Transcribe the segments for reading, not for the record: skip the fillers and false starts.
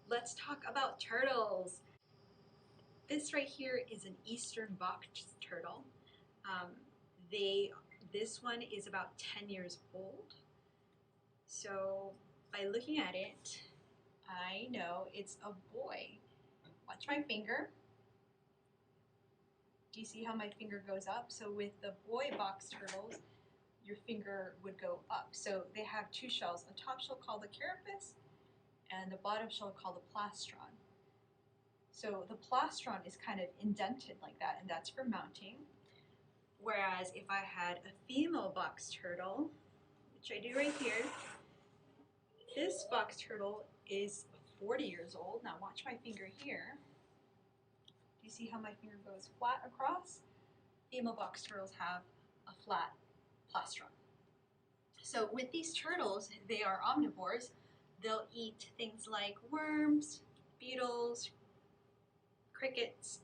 Let's talk about turtles. This right here is an eastern box turtle. Um, this one is about 10 years old. So by looking at it, I know it's a boy. Watch my finger. Do you see how my finger goes up? So with the boy box turtles, your finger would go up. So they have two shells, a top shell called the carapace and the bottom shell called the plastron. So the plastron is kind of indented like that, and that's for mounting. Whereas if I had a female box turtle, which I do right here, this box turtle is 40 years old. Now watch my finger here. Do you see how my finger goes flat across? Female box turtles have a flat plastron. So with these turtles, they are omnivores. They'll eat things like worms, beetles, crickets.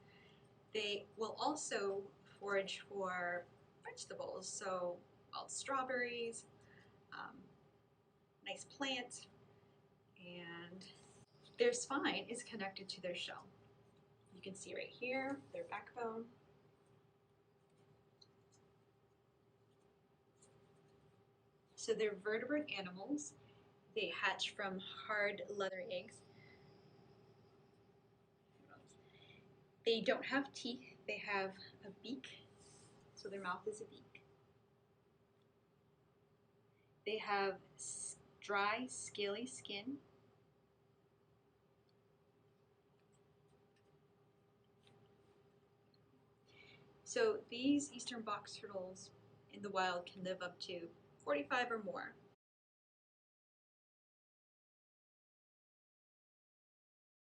They will also forage for vegetables, so wild strawberries, nice plants, and their spine is connected to their shell. You can see right here their backbone. So they're vertebrate animals. They hatch from hard leather eggs. They don't have teeth, they have a beak, so their mouth is a beak. They have dry, scaly skin. So these eastern box turtles in the wild can live up to 45 or more.